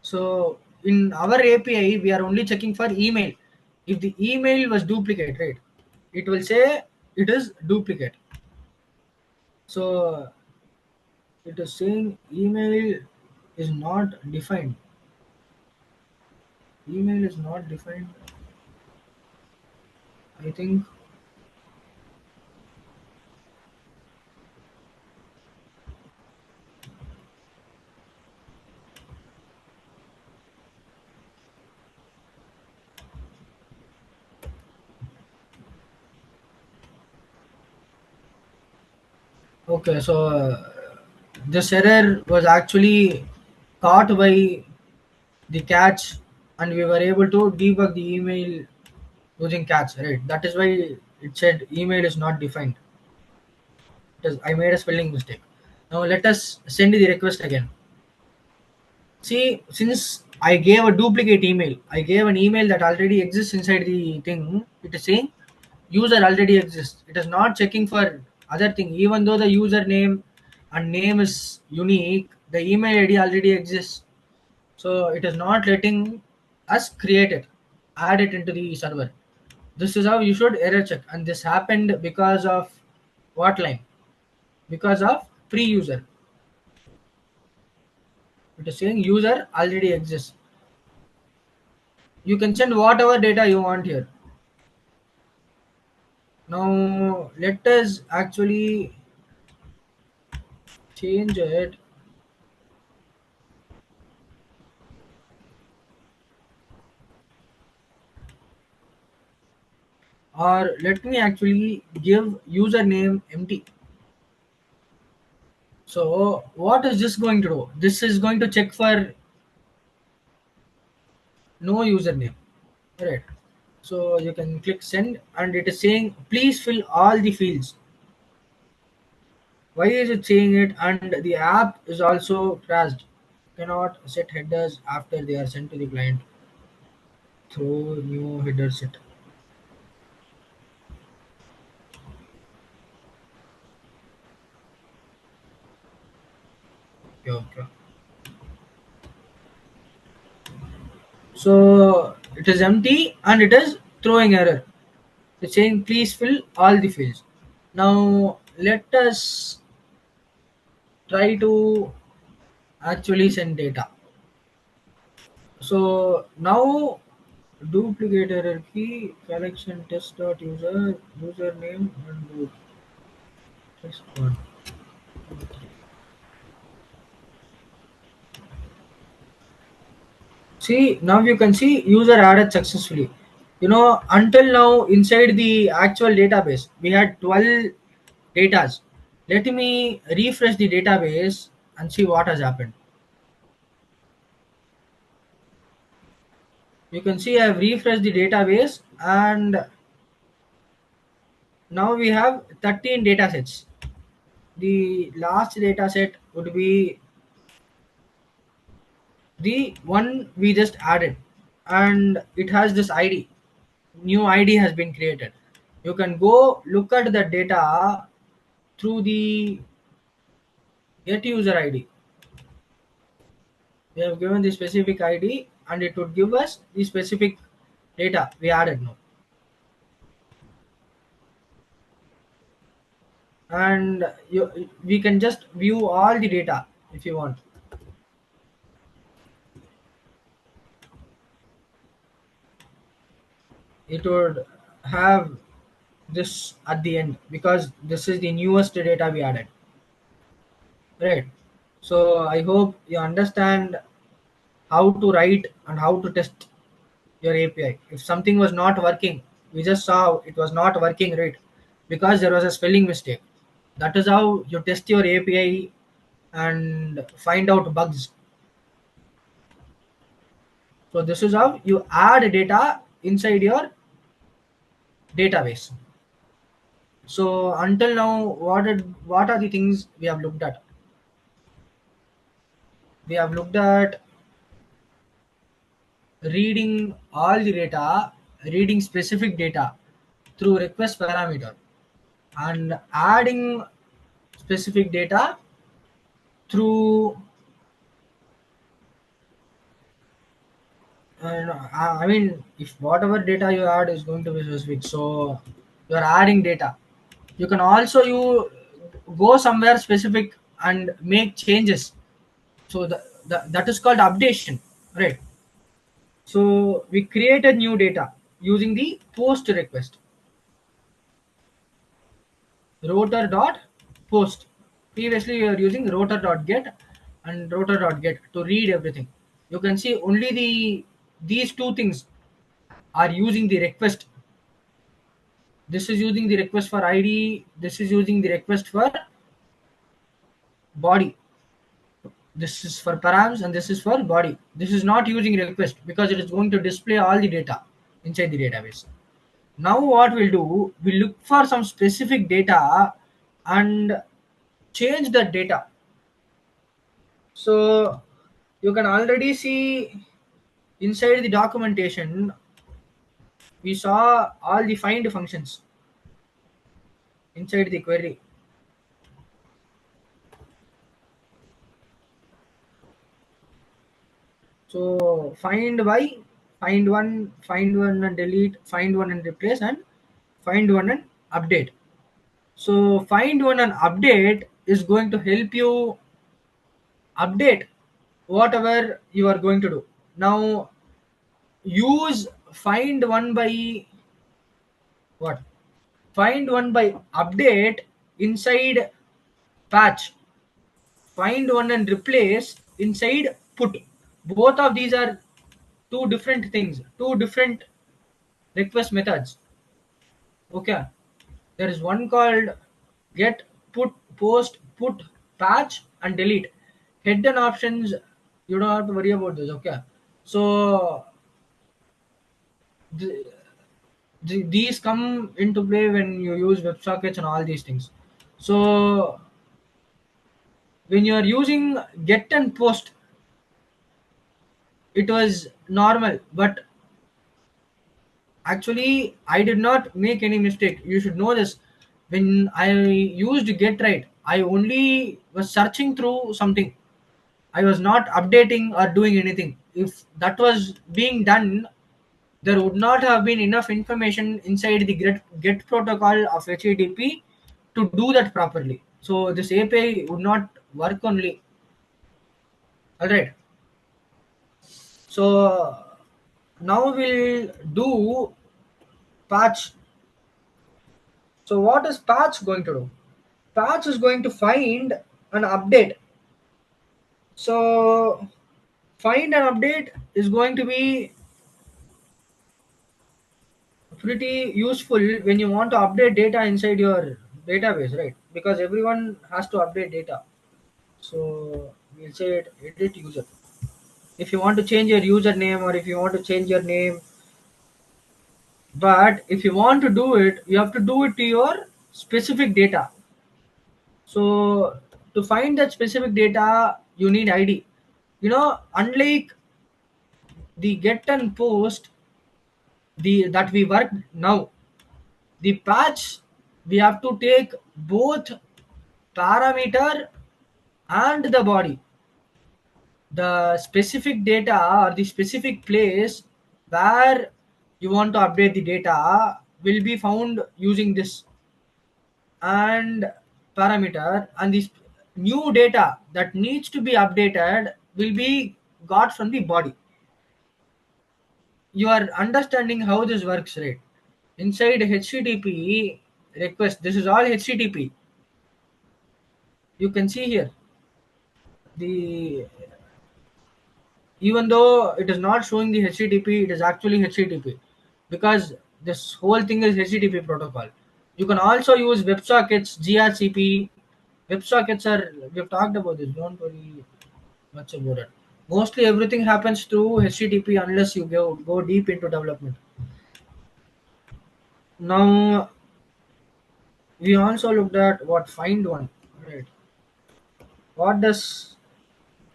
so in our API, we are only checking for email. If the email was duplicate, right, it will say it is duplicate. So it is saying email is not defined. Email is not defined. I think. Okay, so this error was actually caught by the catch, and we were able to debug the email using catch, right? That is why it said email is not defined. I made a spelling mistake. Now let us send the request again. See, since I gave a duplicate email, I gave an email that already exists inside the thing. It is saying user already exists. It is not checking for other thing. Even though the username and name is unique, the email ID already exists. So it is not letting us create it, add it into the server. This is how you should error check. And this happened because of what line? Because of pre-user. It is saying user already exists. You can send whatever data you want here. Now let us actually change it, or let me actually give username empty. So what is this going to do? This is going to check for no username, right? So you can click send, and it is saying please fill all the fields. Why is it saying it? And the app is also crashed. Cannot set headers after they are sent to the client. Throw new header set. Okay, okay. So it is empty and it is throwing error. It's saying please fill all the fields. Now let us try to actually send data. So now duplicate error key collection test dot user username and root test one. See, now you can see user added successfully. Until now inside the actual database, we had 12 datas. Let me refresh the database and see what has happened. You can see I have refreshed the database, and now we have 13 data sets. The last data set would be the one we just added, and it has this ID. New ID has been created. You can go look at the data through the get user ID. We have given the specific ID, and it would give us the specific data we added now. And we can just view all the data if you want. It would have this at the end because this is the newest data we added, right? So I hope you understand how to write and how to test your API. If something was not working, we just saw it was not working, right? Because there was a spelling mistake. That is how you test your API and find out bugs. So this is how you add data inside your database. So until now, what are the things we have looked at? We have looked at reading all the data, reading specific data through request parameter, and adding specific data through, I mean, if whatever data you add is going to be specific, so you are adding data. You can also you go somewhere specific and make changes. So that is called updation, right? So we created new data using the post request, router dot post. Previously we were using router dot get and router dot get to read everything. You can see only these two things are using the request. This is using the request for id, this is using the request for body, this is for params, and this is for body. This is not using request because it is going to display all the data inside the database. Now what we'll do, we'll look for some specific data and change the data. So you can already see inside the documentation we saw all the find functions inside the query. So find one and delete, find one and replace, and find one and update. So find one and update is going to help you update whatever you are going to do. Now use find one by what? Find one by update inside patch. Find one and replace inside put. Both of these are two different things, two different request methods. Okay. There is one called get, put, post, put, patch, and delete. Hidden options, you don't have to worry about this. Okay. So th- these come into play when you use WebSockets and all these things. So when you are using get and post, it was normal, but actually I did not make any mistake. You should know this. When I used get right, I only was searching through something. I was not updating or doing anything. If that was being done, there would not have been enough information inside the get protocol of HTTP to do that properly. So this API would not work only. All right. So now we'll do patch. So what is patch going to do? Patch is going to find an update. So find an update is going to be pretty useful when you want to update data inside your database, right? Because everyone has to update data. So we'll say it, edit user. If you want to change your username or if you want to change your name, but if you want to do it, you have to do it to your specific data. So to find that specific data, you need ID. You know, unlike the get and post, the that we work now, the patch we have to take both parameter and the body. The specific data or the specific place where you want to update the data will be found using this and parameter, and this new data that needs to be updated will be got from the body. You are understanding how this works, right? Inside HTTP request, this is all HTTP. You can see here the, even though it is not showing the HTTP, it is actually HTTP because this whole thing is HTTP protocol. You can also use WebSockets, GRCP. WebSockets are, we've talked about this. Don't worry much about it. Mostly everything happens through HTTP unless you go deep into development. Now we also looked at what find one. Right. What does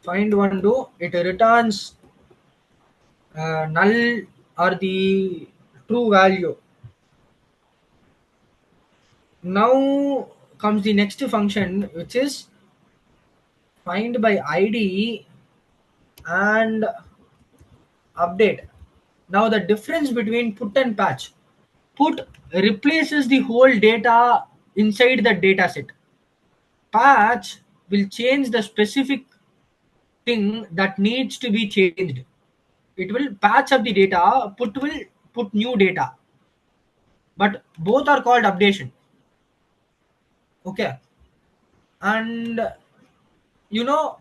find one do? It returns null or the true value. Now comes the next function, which is find by id and update. Now the difference between put and patch: put replaces the whole data inside the data set. Patch will change the specific thing that needs to be changed. It will patch up the data, put will put new data, but both are called updation. Okay. And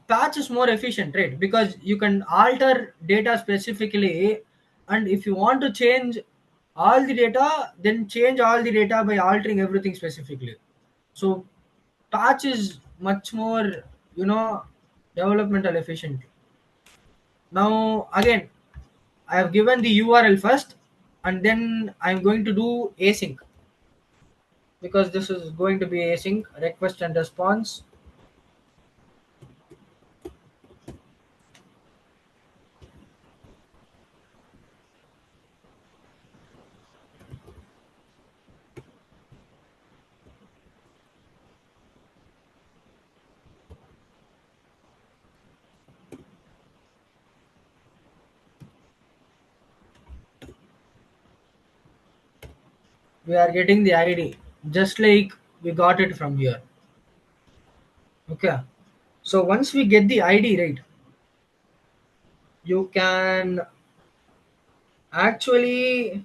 patch is more efficient, right? Because you can alter data specifically, and if you want to change all the data, then change all the data by altering everything specifically. So patch is much more, you know developmental efficient. Now again, I have given the URL first, and then I'm going to do async, because this is going to be async request and response. We are getting the ID just like we got it from here. Okay. So once we get the ID right, you can actually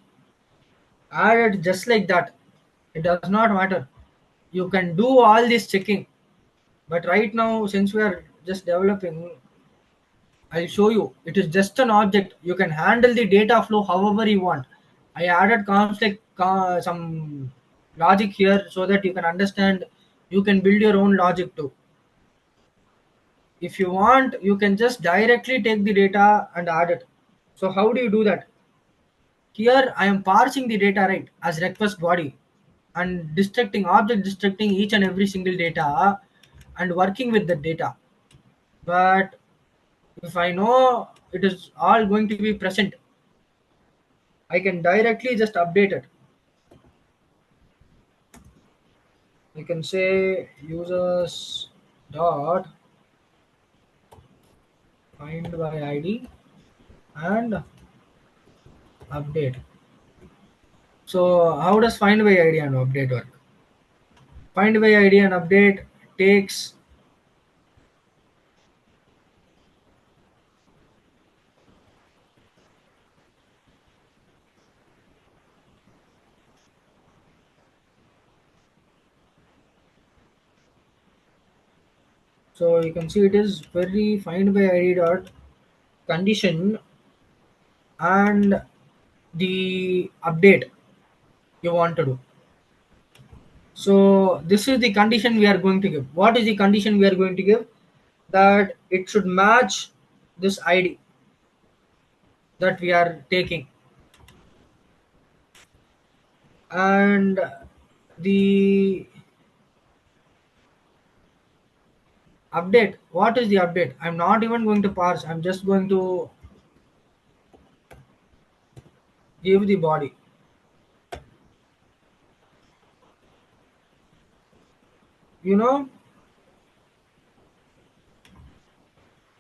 add it just like that. It does not matter. You can do all this checking. But right now, since we are just developing, I'll show you. It is just an object. You can handle the data flow however you want. I added some logic here so that you can understand. You can build your own logic too. If you want, you can just directly take the data and add it. So how do you do that? Here I am parsing the data right as request body, and destructing each and every single data and working with the data. But if I know it is all going to be present, I can directly just update it. I can say users dot find by id and update. So how does find by id and update work? Find by id and update takes, so you can see it is very find by id dot condition and the update you want to do. So this is the condition we are going to give. What is the condition we are going to give? That it should match this id that we are taking. And the update, what is the update? I'm not even going to parse, I'm just going to give the body. you know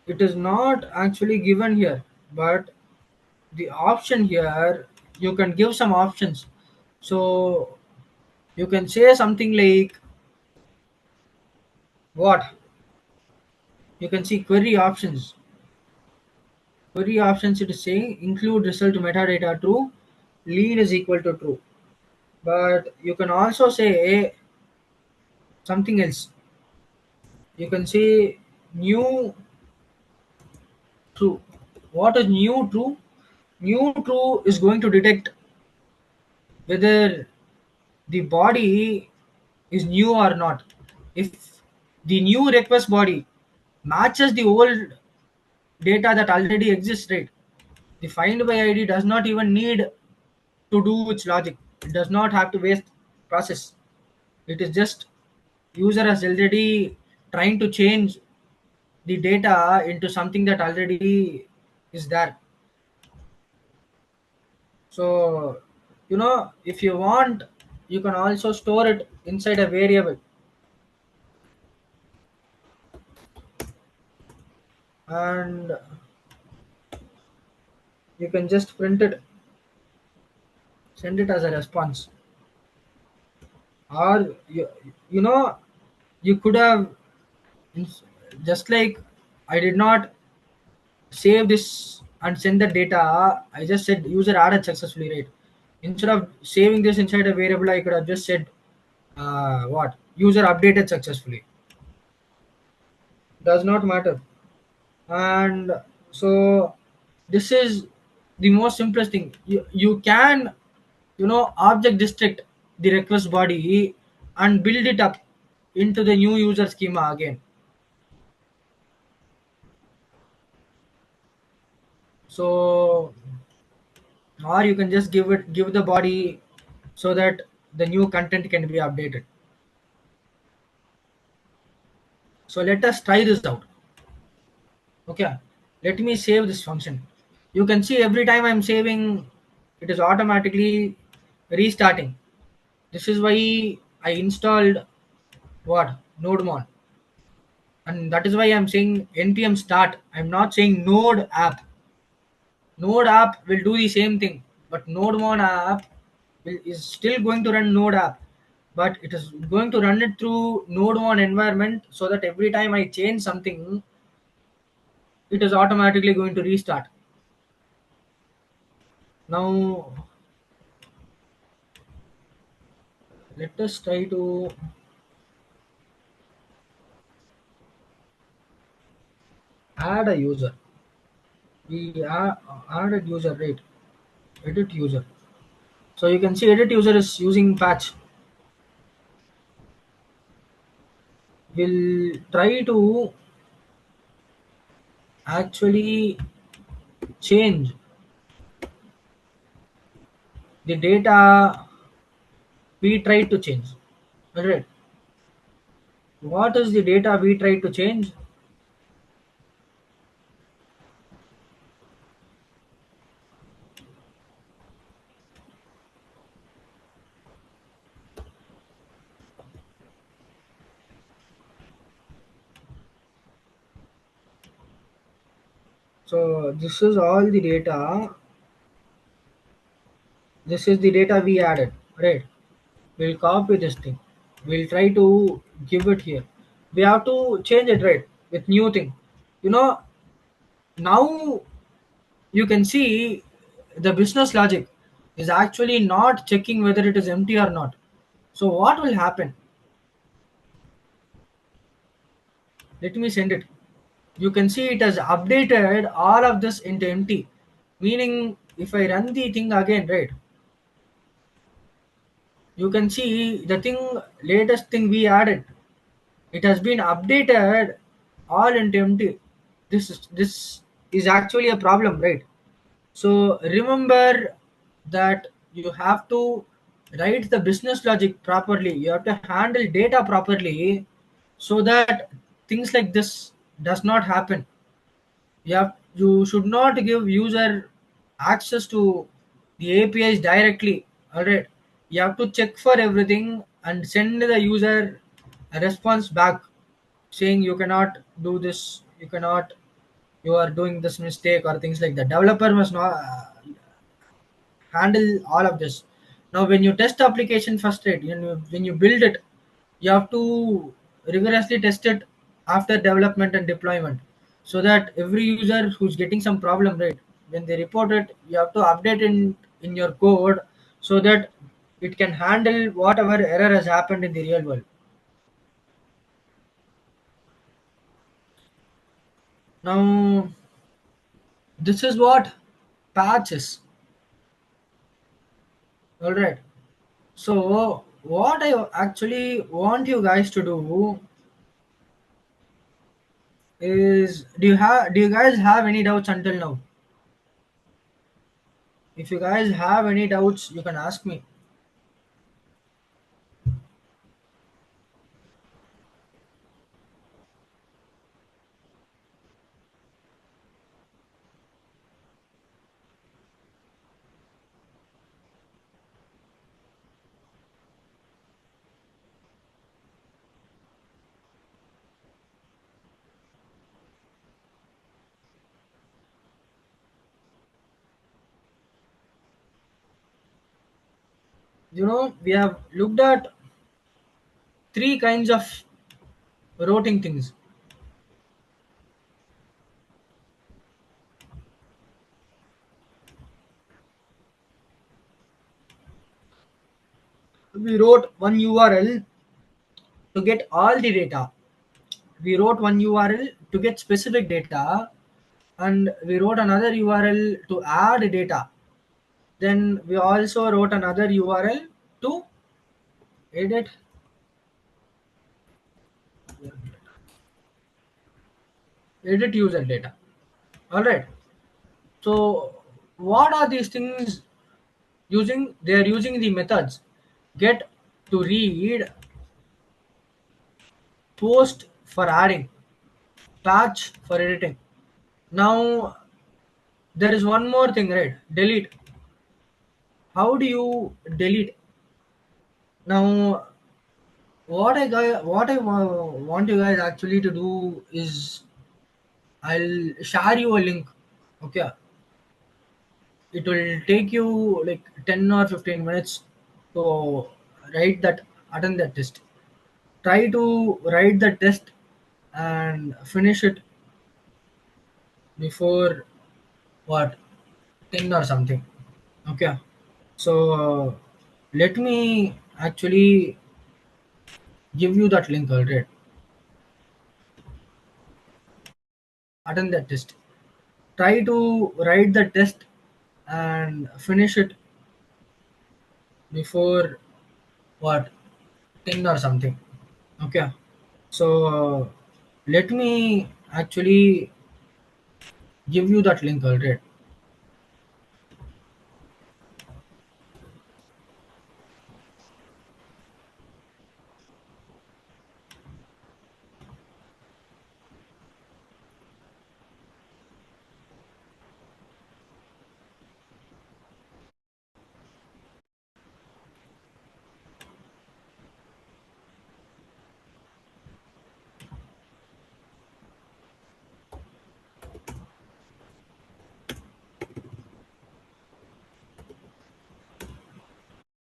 it is not actually given here, but the option here, you can give some options. So you can say something like, what, you can see query options. It is saying include result metadata true, lead is equal to true. But you can also say something else. You can say new true. What is new true? New true is going to detect whether the body is new or not. If the new request body matches the old data that already exists, right, the find by id does not even need to do its logic. It does not have to waste process. It is just user has already trying to change the data into something that already is there. So if you want, you can also store it inside a variable. and you can just print it, send it as a response. Or you know, you could have ins- just like I did not save this and send the data. I just said user added successfully, right? Instead of saving this inside a variable, I could have just said what user updated successfully. Does not matter. And so this is the most simplest thing. You can, object district the request body and build it up into the new user schema again. So, or you can just give the body so that the new content can be updated. So let us try this out. Okay, let me save this function. You can see every time I'm saving, it is automatically restarting. This is why I installed what nodemon, and that is why I'm saying npm start. I'm not saying node app. Node app will do the same thing, but nodemon app is still going to run node app, but it is going to run it through nodemon environment, so that every time I change something, it is automatically going to restart. Now let us try to add a user. We added user, right? Edit user. So you can see edit user is using patch. We'll try to actually change the data we tried to change. Alright. What is the data we tried to change? So this is all the data. This is the data we added. Right. We'll copy this thing. We'll try to give it here. We have to change it, right, with new thing. You know, now you can see the business logic is actually not checking whether it is empty or not. So what will happen? Let me send it. You can see it has updated all of this into empty, meaning if I run the thing again, right, you can see the thing, latest thing we added, it has been updated all into empty. This is actually a problem, right? So remember that you have to write the business logic properly. You have to handle data properly so that things like this does not happen. You should not give user access to the APIs directly. Alright. You have to check for everything and send the user a response back saying you cannot do this, you cannot, you are doing this mistake or things like that. Developer must not handle all of this. Now, when you test application first, right, when you build it, you have to rigorously test it after development and deployment, so that every user who's getting some problem, right, when they report it, you have to update in your code so that it can handle whatever error has happened in the real world. Now, this is what patch is. All right. So, what I actually want you guys to do is, do you guys have any doubts until now? If you guys have any doubts, you can ask me. We have looked at three kinds of routing things. We wrote one URL to get all the data. We wrote one URL to get specific data, and we wrote another URL to add data. Then we also wrote another URL to edit user data. All right. So what are these things using? They are using the methods get to read, post for adding, patch for editing. Now there is one more thing, right? Delete. How do you delete? Now what you guys actually to do is I'll share you a link. Okay, it will take you like 10 or 15 minutes to write that attend that test. Try to write the test and finish it before what 10 or something. Okay, so let me actually give you that link already. Attend that test. Try to write the test and finish it before what 10 or something. Okay, so let me actually give you that link already.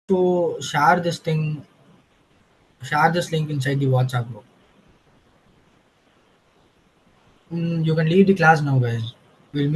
To share this link inside the WhatsApp group. You can leave the class now, guys. We'll